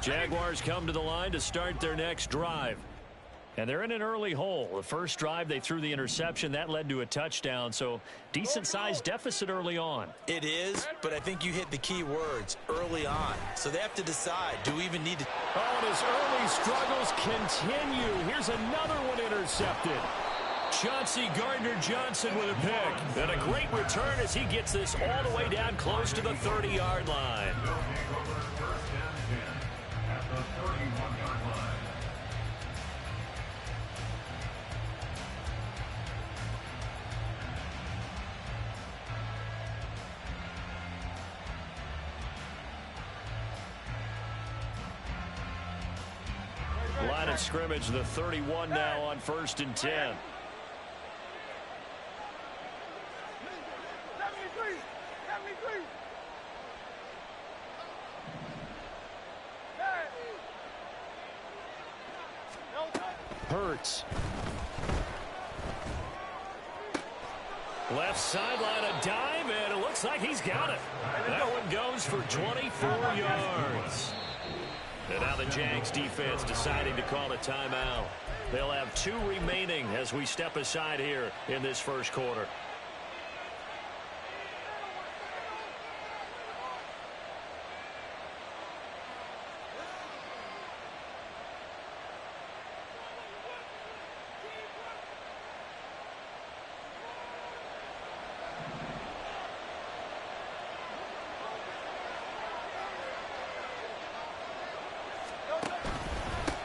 Jaguars come to the line to start their next drive. And they're in an early hole. The first drive, they threw the interception. That led to a touchdown, so decent-sized deficit early on. It is, but I think you hit the key words, early on. So they have to decide, do we even need to... Oh, and his early struggles continue. Here's another one intercepted. Chauncey Gardner-Johnson with a pick. And a great return as he gets this all the way down close to the 30-yard line. Line of scrimmage, the 31 now on 1st and 10. Hurts. Left sideline, a dive, and it looks like he's got it. That one goes for 24 yards. And now the Jags defense deciding to call a timeout. They'll have 2 remaining as we step aside here in this first quarter.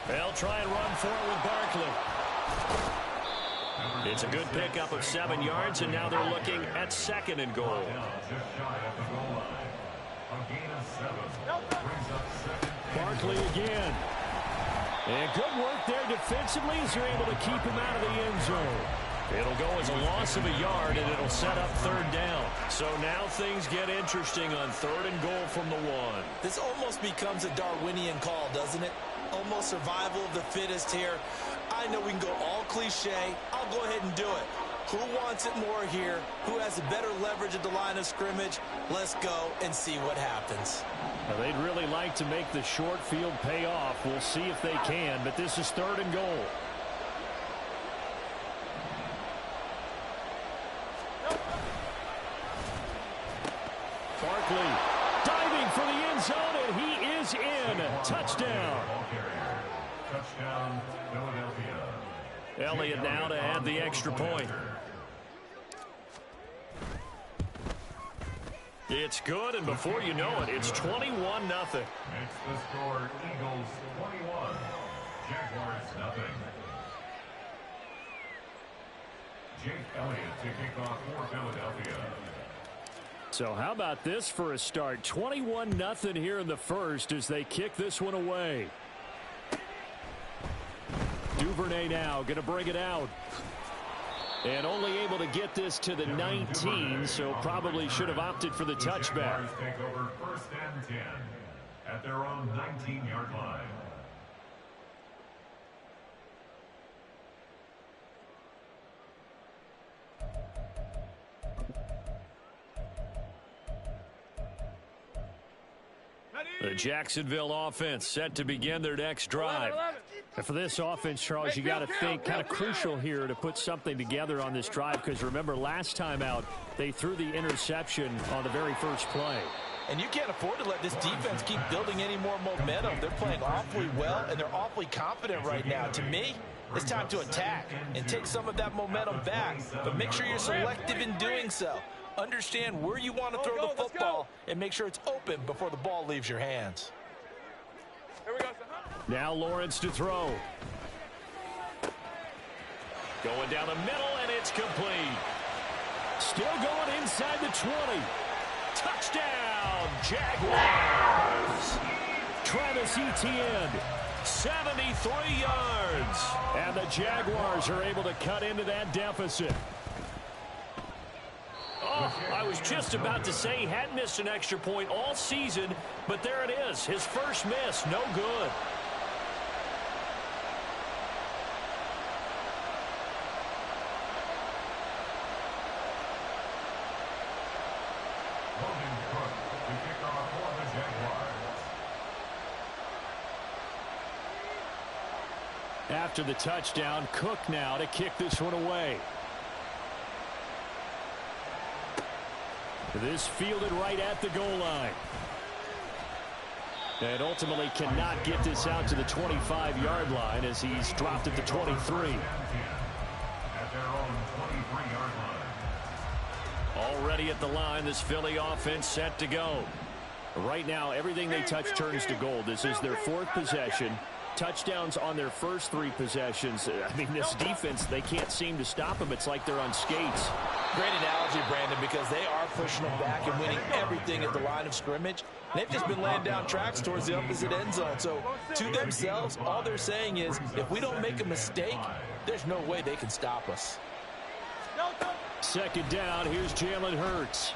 They'll try and run for it with Barkley. It's a good pickup of 7 yards, and now they're looking at 2nd and goal. Barkley again. And good work there defensively as they're able to keep him out of the end zone. It'll go as a loss of a yard, and it'll set up 3rd down. So now things get interesting on 3rd and goal from the 1. This almost becomes a Darwinian call, doesn't it? Almost survival of the fittest here. I know we can go all cliche. I'll go ahead and do it. Who wants it more here? Who has a better leverage at the line of scrimmage? Let's go and see what happens. Now, they'd really like to make the short field pay off. We'll see if they can, but this is 3rd and goal. Barkley diving for the end zone, and he is in. Touchdown. Touchdown, Philadelphia. Elliott now to add the extra point. It's good, and before you know it, it's 21-0. Makes the score Eagles 21, Jaguars nothing. Jake Elliott to kick off for Philadelphia. So how about this for a start? 21-0 here in the first as they kick this one away. Duvernay now going to bring it out. And only able to get this to the 19, so probably should have opted for the touchback. Take over 1st and 10 at their own 19-yard line. The Jacksonville offense set to begin their next drive. And for this offense, Charles, you got to think kind of crucial here to put something together on this drive, because remember last time out they threw the interception on the very first play. And you can't afford to let this defense keep building any more momentum. They're playing awfully well, and they're awfully confident right now. To me, it's time to attack and take some of that momentum back. But make sure you're selective in doing so. Understand where you want to throw the football and make sure it's open before the ball leaves your hands. Here we go. Now Lawrence to throw. Going down the middle, and it's complete. Still going inside the 20. Touchdown, Jaguars. Travis Etienne, 73 yards. And the Jaguars are able to cut into that deficit. Oh, I was just about to say he hadn't missed an extra point all season, but there it is. His first miss, no good. After the touchdown, Cook now to kick this one away. This fielded right at the goal line. And ultimately cannot get this out to the 25-yard line as he's dropped at the 23. At their own 23-yard line. Already at the line, this Philly offense set to go. Right now, everything they touch turns to gold. This is their fourth possession. Touchdowns on their first three possessions. I mean, this defense, they can't seem to stop them. It's like they're on skates. Great analogy, Brandon, because they are pushing them back and winning everything at the line of scrimmage. They've just been laying down tracks towards the opposite end zone. So to themselves, all they're saying is, if we don't make a mistake, there's no way they can stop us. Second down, here's Jalen Hurts.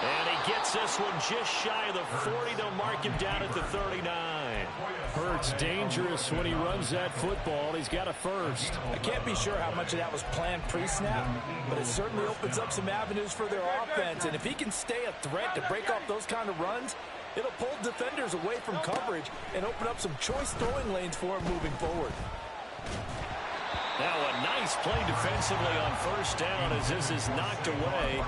And he gets this one just shy of the 40. They'll mark him down at the 39. Hurts dangerous when he runs that football. He's got a first. I can't be sure how much of that was planned pre-snap, but it certainly opens up some avenues for their offense. And if he can stay a threat to break off those kind of runs, it'll pull defenders away from coverage and open up some choice throwing lanes for him moving forward. Now a nice play defensively on first down as this is knocked away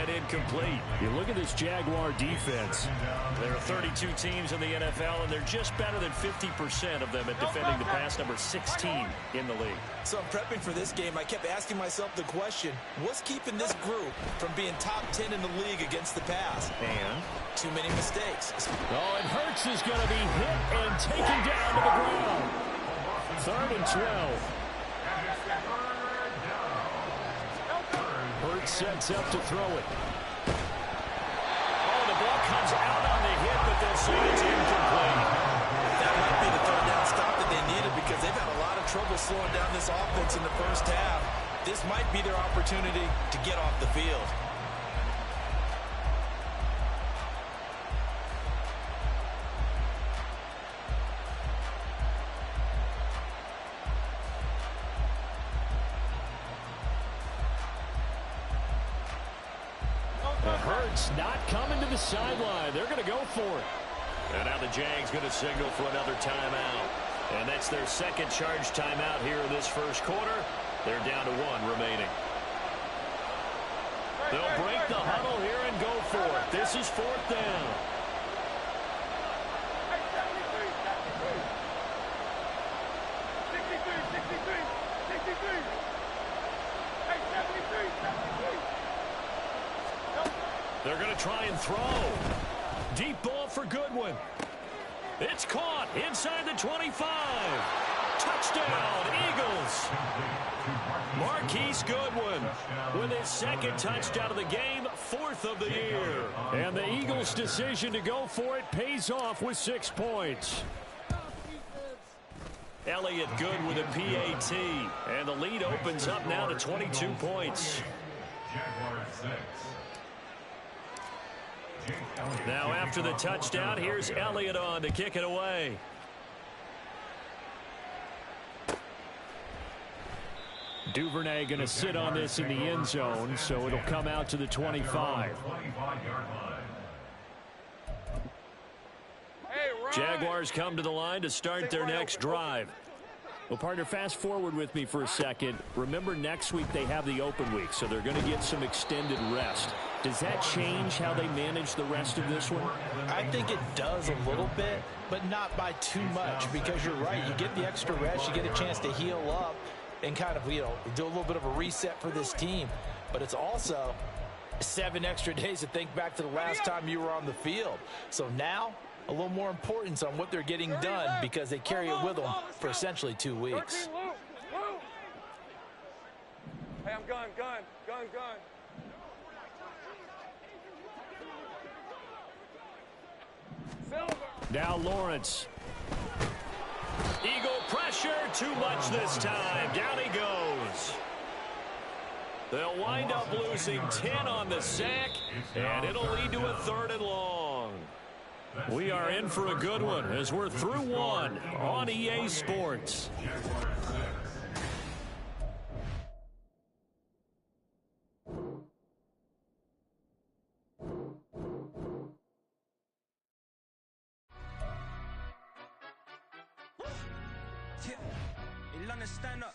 and incomplete. You look at this Jaguar defense. There are 32 teams in the NFL, and they're just better than 50% of them at defending the pass, number 16 in the league. So I'm prepping for this game. I kept asking myself the question, what's keeping this group from being top 10 in the league against the pass? And too many mistakes. Oh, and Hurts is going to be hit and taken down to the ground. 3rd and 12. Hurts sets up to throw it. Oh, the ball comes out on the hit, but they'll say it's incomplete. That might be the third down stop that they needed because they've had a lot of trouble slowing down this offense in the first half. This might be their opportunity to get off the field. Hurts not coming to the sideline. They're going to go for it. And now the Jags going to signal for another timeout. And that's their second charge timeout here in this first quarter. They're down to 1 remaining. They'll break the huddle here and go for it. This is 4th down. They're going to try and throw. Deep ball for Goodwin. It's caught inside the 25. Touchdown, Eagles. Marquise Goodwin with his second touchdown of the game, 4th of the year. And the Eagles' decision to go for it pays off with 6 points. Elliott good with a PAT. And the lead opens up now to 22 points. Jaguars 6. Now after the touchdown, here's Elliott on to kick it away. Duvernay going to sit on this in the end zone, so it'll come out to the 25. Jaguars come to the line to start their next drive. Well, partner, fast forward with me for a second. Remember, next week they have the open week, so they're going to get some extended rest. Does that change how they manage the rest of this one? I think it does a little bit, but not by too much, because you're right. You get the extra rest. You get a chance to heal up and kind of, do a little bit of a reset for this team. But it's also 7 extra days to think back to the last time you were on the field. So now, a little more importance on what they're getting done because they carry it with them for essentially 2 weeks. Hey, I'm gun. Now Lawrence. Eagle pressure, too much this time. Down he goes. They'll wind up losing 10 on the sack, and it'll lead to a 3rd and long. We are in for a good one as we're through 1 on EA Sports. it. In London, stand up.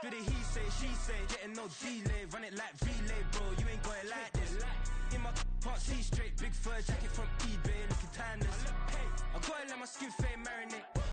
Do the he say, she say, getting no delay. Run it like relay, bro, you ain't got it like this. In my can't see straight, big fur jacket from eBay, looking timeless. I gotta let my skin fade marinate.